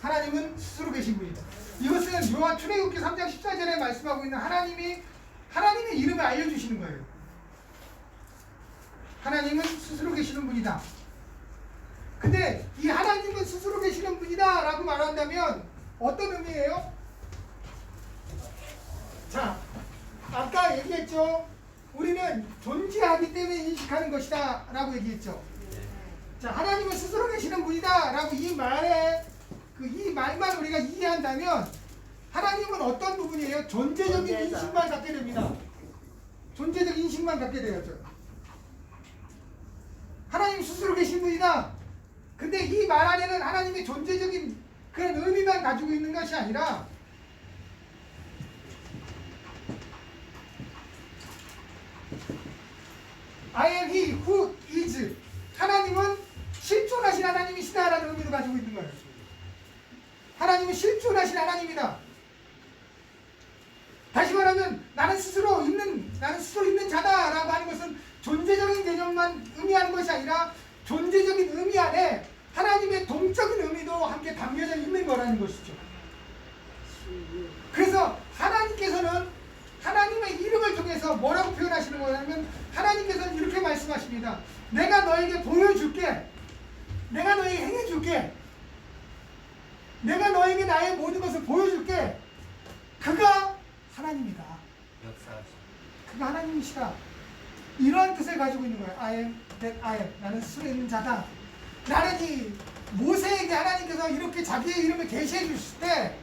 하나님은 스스로 계신 분이다. 이것은 요한 출애굽기 3장 14절에 말씀하고 있는 하나님의 이름을 알려주시는 거예요. 하나님은 스스로 계시는 분이다. 근데 이 하나님은 스스로 계시는 분이다 라고 말한다면 어떤 의미예요? 자, 아까 얘기했죠. 우리는 존재하기 때문에 인식하는 것이다 라고 얘기했죠. 자, 하나님은 스스로 계시는 분이다 라고 이 말만 우리가 이해한다면 하나님은 어떤 부분이에요? 존재적인 인식만 갖게 됩니다. 존재적 인식만 갖게 되었죠. 하나님 스스로 계신 분이다. 근데 이 말 안에는 하나님의 존재적인 그런 의미만 가지고 있는 것이 아니라 I am he who is. 하나님은 실존하신 하나님이시다라는 의미를 가지고 있는 거예요. 하나님은 실존하신 하나님이다. 다시 말하면 나는 스스로 있는 자다라고 하는 것은 존재적인 개념만 의미하는 것이 아니라 존재적인 의미 안에 하나님의 동적인 의미도 함께 담겨져 있는 거라는 것이죠. 그래서 하나님께서는 하나님의 이름을 통해서 뭐라고 표현하시는 거냐면 하나님께서는 이렇게 말씀하십니다. 내가 너에게 보여줄게. 내가 너에게 행해줄게. 내가 너에게 나의 모든 것을 보여줄게. 그가 하나님이다. 역사하시. 그가 하나님이시다. 이러한 뜻을 가지고 있는 거예요. I am that I am. 나는 스스로 있는 자다. 나는 이 모세에게 하나님께서 이렇게 자기의 이름을 계시해 주실 때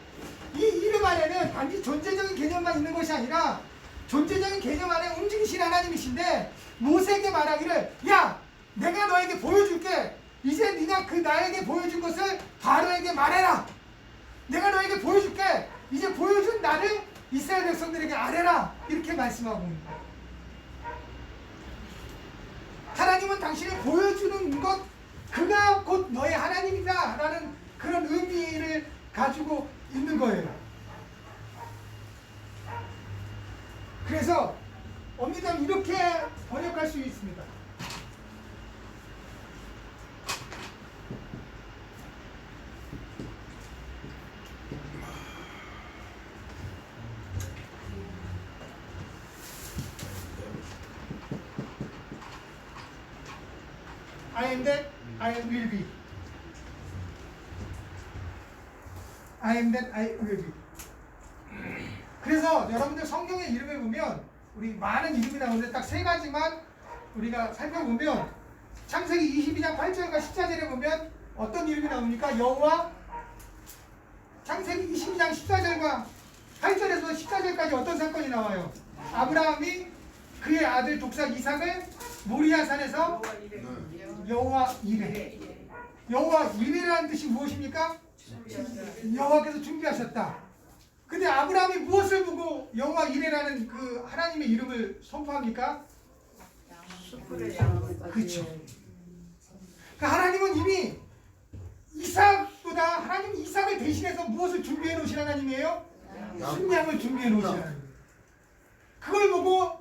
이 이름 안에는 단지 존재적인 개념만 있는 것이 아니라 존재적인 개념 안에 움직이신 하나님이신데 모세에게 말하기를 야 내가 너에게 보여줄게. 이제 네가 그 나에게 보여준 것을 바로에게 말해라. 내가 너에게 보여줄게. 이제 보여준 나를 이스라엘 백성들에게 아뢰라. 이렇게 말씀하고 있는 거예요. 하나님은 당신을 보여주는 것 그가 곧 너의 하나님이다 라는 그런 의미를 가지고 있는 거예요. 그래서 엄밀하면 이렇게 번역할 수 있습니다. I am that I will be. I am that I will be. 그래서 여러분들 성경의 이름을 보면 우리 많은 이름이 나오는데 딱 세 가지만 우리가 살펴보면 창세기 22장 8절과 14절에 보면 어떤 이름이 나옵니까? 여호와. 창세기 22장 14절과 8절에서 14절까지 어떤 사건이 나와요? 아브라함이 그의 아들 독삭 이삭을 모리아 산에서 여호와 이레. 여호와 이레라는 뜻이 무엇입니까? 여호와께서 준비하셨다. 근데 아브라함이 무엇을 보고 여호와 이레라는 그 하나님의 이름을 선포합니까? 그렇죠. 그 하나님은 이미 이삭보다 하나님이 이삭을 대신해서 무엇을 준비해 놓으신 하나님이에요? 순양을 준비해 놓으신 하나님. 그걸 보고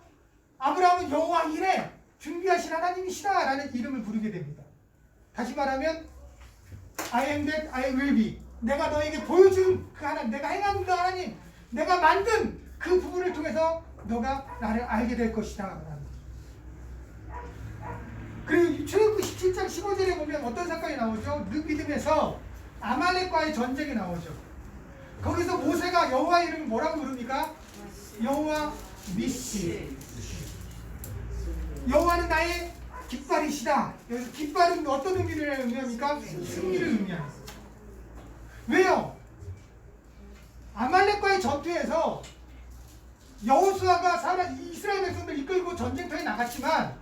아브라함은 여호와 이레 준비하신 하나님이시다 라는 이름을 부르게 됩니다. 다시 말하면 I am that I will be. 내가 너에게 보여준 그 하나님, 내가 행한 그 하나님, 내가 만든 그 부분을 통해서 너가 나를 알게 될 것이다. 그리고 출애굽기 17장 15절에 보면 어떤 사건이 나오죠? 르비딤에서 아말렉과의 전쟁이 나오죠. 거기서 모세가 여호와 이름을 뭐라고 부릅니까? 여호와 니시. 여호와는 나의 깃발이시다. 여기서 깃발은 어떤 의미를 의미합니까? 승리를 의미합니다. 왜요? 아말렉과의 전투에서 여호수아가 이스라엘 백성들 이끌고 전쟁터에 나갔지만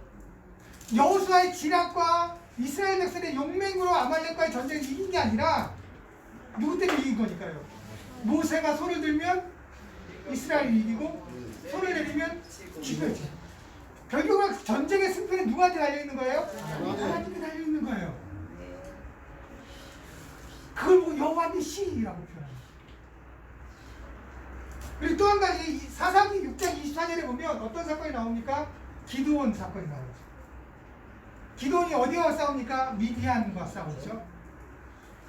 여호수아의 지략과 이스라엘 백성의 용맹으로 아말렉과의 전쟁을 이긴 게 아니라 누구 때문에 이긴 거니까요? 모세가 손을 들면 이스라엘이 이기고 손을 내리면 지겠죠. 결국은 전쟁의 승패는 누구한테 달려있는 거예요? 하나님께 달려있는 거예요. 그걸 보고 여호와 니시라고 표현합니다. 그리고 또 한 가지 사사기 6장 24절에 보면 어떤 사건이 나옵니까? 기드온 사건이 나오죠. 기드온이 어디와 싸웁니까? 미디안과 싸우죠.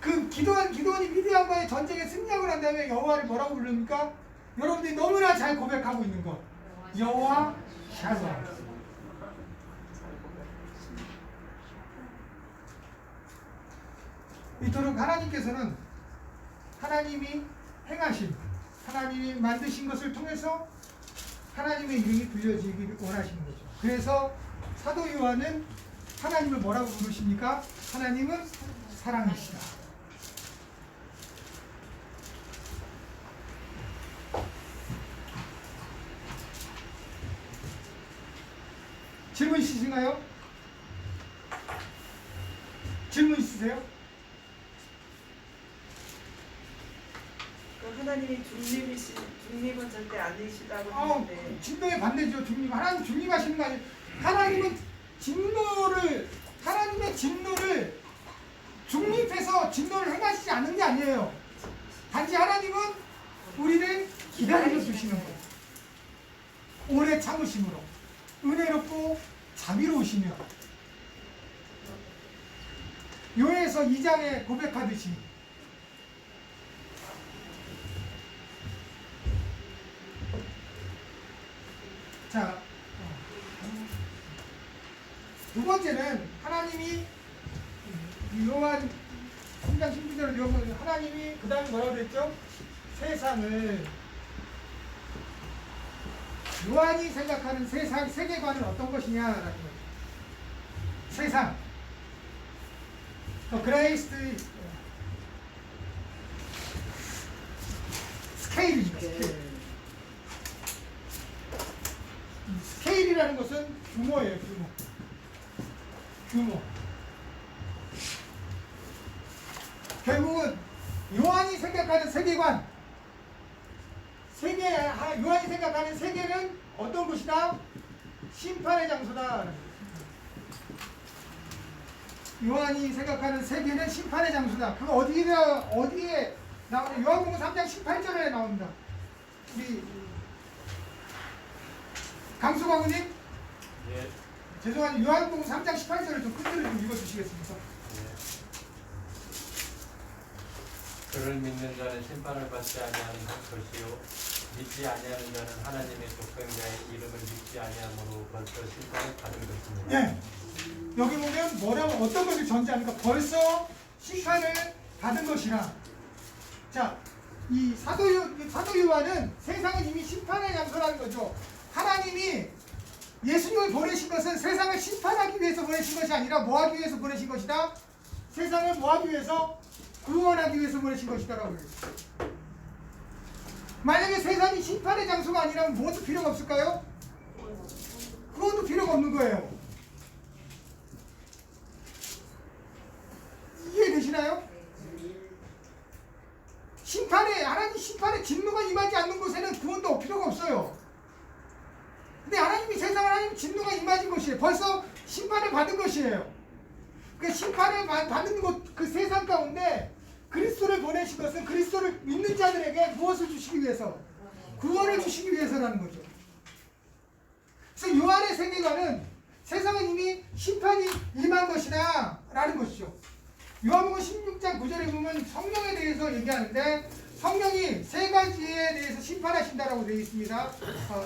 그 기드온이 미디안과의 전쟁에 승리하고 난 다음에 여호와를 뭐라고 부릅니까? 여러분들이 너무나 잘 고백하고 있는 것. 여호와 샬롬. 이토록 하나님께서는 하나님이 행하신, 하나님이 만드신 것을 통해서 하나님의 이름이 불려지기를 원하시는 거죠. 그래서 사도 요한은 하나님을 뭐라고 부르십니까? 하나님은 사랑이시다. 질문 있으신가요? 질문 있으세요? 하나님이 중립은 절대 아니시다고 했는데 진노에 반대죠. 중립. 하나님 중립하시는 거 아니에요. 하나님은 하나님의 진노를 중립해서 진노를 행하시지 않는 게 아니에요. 단지 하나님은 우리를 기다려 주시는 거예요. 오래 참으심으로 은혜롭고 자비로우시며 요에서 2장에 고백하듯이 자, 두 번째는 하나님이 요한 3장 16절을 하나님이 그 다음에 뭐라고 그랬죠? 세상을 요한이 생각하는 세상 세계관은 어떤 것이냐라는 거죠. 세상. 그레이스 스케일입니다. 스케일이라는 것은 규모예요. 규모. 결국은 요한이 생각하는 세계관, 요한이 생각하는 세계는 어떤 곳이다? 심판의 장소다. 요한이 생각하는 세계는 심판의 장소다. 그거 어디에 나오냐? 요한복음 3장 18절에 나옵니다. 우리 강수광우님, 예. 죄송한데 요한복음 3장 18절을 좀 끝으로 좀 읽어주시겠습니까? 그를 믿는 자는 심판을 받지 아니하는 것이요 믿지 아니하는 자는 하나님의 독생자의 이름을 믿지 아니함으로 벌써 심판을 받은 것입니다. 예. 여기 보면 뭐라고 어떤 것을 전제합니까? 벌써 심판을 받은 것이라. 자, 이 사도 요한은 세상은 이미 심판의 장소라는 거죠. 하나님이 예수님을 보내신 것은 세상을 심판하기 위해서 보내신 것이 아니라 뭐 하기 위해서 보내신 것이다? 세상을 뭐 하기 위해서? 구원하기 위해서 보내신 것이다라고 해요. 만약에 세상이 심판의 장소가 아니라면 무엇도 필요가 없을까요? 그것도 필요가 없는 거예요. 이해되시나요? 하나님 심판의 진노가 임하지 않는 곳에는 구원도 필요가 없어요. 근데 하나님이 세상을 하나님 진노가 임하진 것이에요. 벌써 심판을 받은 것이에요. 그 심판을 받는 곳, 그 세상 가운데 그리스도를 보내신 것은 그리스도를 믿는 자들에게 무엇을 주시기 위해서? 구원을 주시기 위해서라는 거죠. 그래서 요한의 세계관은 세상은 이미 심판이 임한 것이다 라는 것이죠. 요한복음 16장 9절에 보면 성령에 대해서 얘기하는데 성령이 세 가지에 대해서 심판하신다라고 되어 있습니다.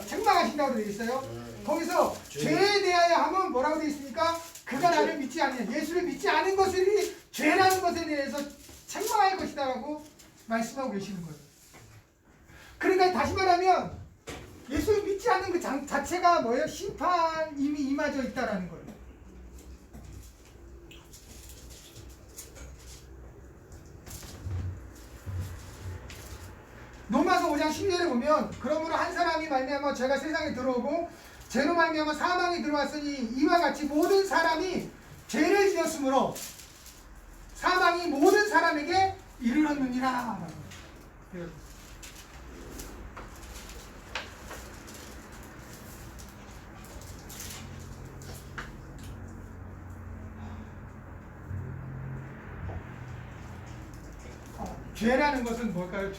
책망하신다고 되어 있어요. 거기서 죄에 대하여 하면 뭐라고 되어 있습니까? 그가 나를 믿지 않는 예수를 믿지 않은 것이 죄라는 것에 대해서 책망할 것이다라고 말씀하고 계시는 거예요. 그러니까 다시 말하면 예수를 믿지 않는 그 자체가 뭐예요? 심판 이미 임하져 있다라는 거예요. 로마서 5장 12절에 보면 그러므로 한 사람이 말미암아 죄가 세상에 들어오고 죄로 말미암아 사망이 들어왔으니 이와 같이 모든 사람이 죄를 지었으므로 사망이 모든 사람에게 이르렀느니라. 죄라는 것은 뭘까요?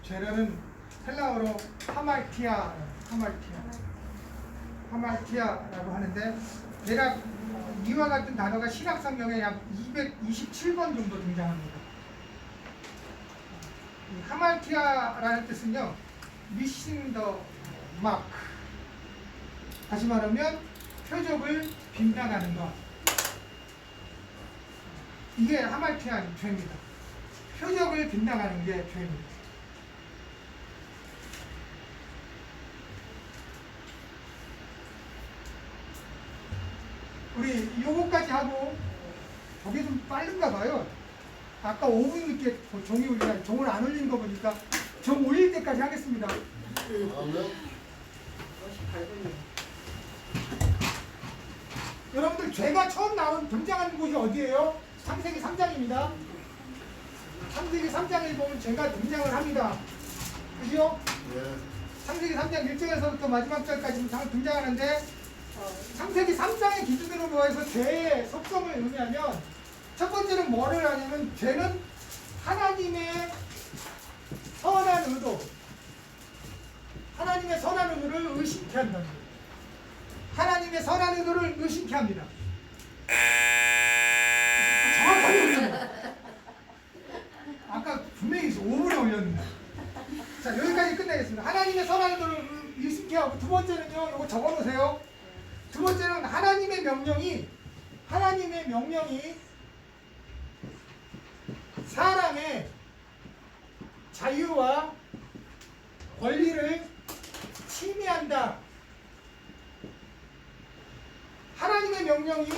죄라는 헬라어로 하말티아라고 하는데 대략 이와 같은 단어가 신약 성경에 약 227번 정도 등장합니다. 하말티아라는 뜻은요, missing the mark. 다시 말하면 표적을 빗나가는 것. 이게 하말티아 죄입니다. 표적을 빗나가는 게 죄입니다. 우리 요거까지 하고 저게 좀 빠른가 봐요. 아까 5분 늦게 종이 올리나 종을 안 올리는 거 보니까 종 올릴 때까지 하겠습니다. 여러분들 죄가 처음 등장하는 곳이 어디예요? 창세기 3장입니다. 창세기 3장을 보면 죄가 등장을 합니다. 그죠? 창세기 3장 1절에서부터 마지막 절까지 등장하는데 창세기 3장의 기준으로 해서 죄의 속성을 의미하면 첫 번째는 뭐를 하냐면 죄는 하나님의 선한 의도를 의심케 한다. 하나님의 선한 의도를 의심케 합니다. 정확하게 올렸네. 아까 분명히 5분에 올렸는데. 자, 여기까지 끝내겠습니다. 하나님의 선한 의도를 의심케 하고, 두 번째는요, 이거 적어놓으세요. 두 번째는 하나님의 명령이 사람의 자유와 권리를 침해한다 명령이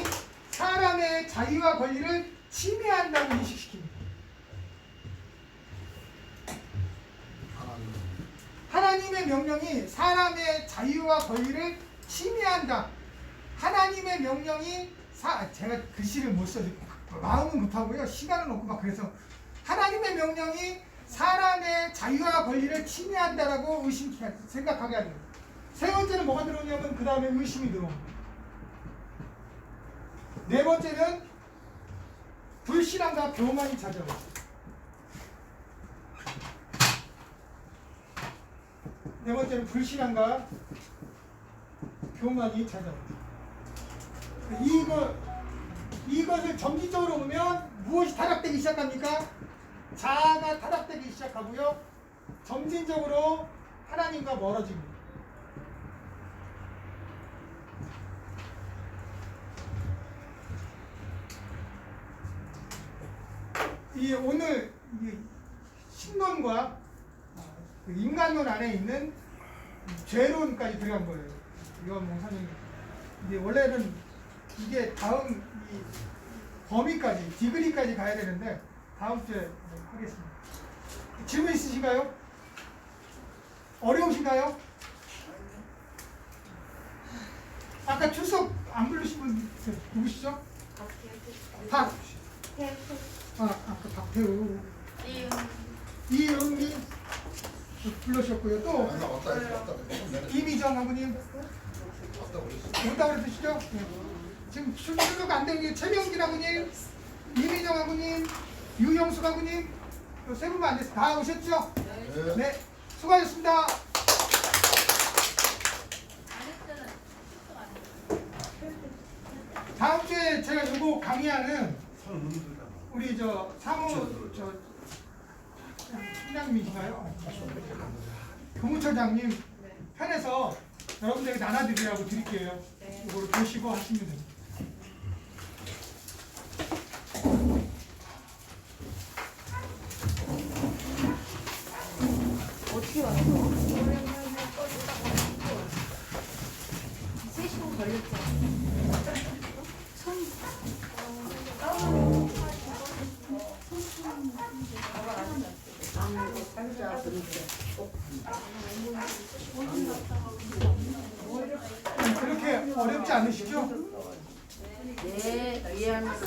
사람의 자유와 권리를 침해한다고 인식시킵니다. 하나님의 명령이 사람의 자유와 권리를 침해한다. 하나님의 명령이 제가 글씨를 못 써서 마음은 급하고요. 시간은 없고 막 그래서 하나님의 명령이 사람의 자유와 권리를 침해한다라고 생각하게 합니다. 세 번째는 뭐가 들어오냐면 그 다음에 의심이 들어옵니다. 네 번째는 불신앙과 교만이 찾아옵니다. 네 번째는 불신앙과 교만이 찾아옵니다. 이것을 점진적으로 보면 무엇이 타락되기 시작합니까? 자아가 타락되기 시작하고요. 점진적으로 하나님과 멀어집니다. 오늘 신론과 인간론 안에 있는 죄론까지 들어간 거예요. 요한복음 3장. 이제 원래는 이게 다음 이 범위까지 디그리까지 가야 되는데 다음 주에 하겠습니다. 질문 있으신가요? 어려우신가요? 아까 출석 안 부르신 분 누구시죠? 아까 박태우 이은미 불러주셨고요. 또 이미정 아버님 왔다 그러시죠? 지금 출석 안 되는 게 최명길 아버님, 이미정 아버님, 유영숙 아버님 세 분만 안 됐어요. 다 오셨죠? 네, 수고하셨습니다. 다음 주에 제가 이거 강의하는 우리 사무 팀장님이신가요? 교무처장님 편에서 여러분들에게 나눠드리라고 드릴게요. 이걸 보시고 하시면 됩니다. 어떻게 왔어? 3시간 걸렸잖아. 그렇게 어렵지 않으시죠? 네, 이해합니다.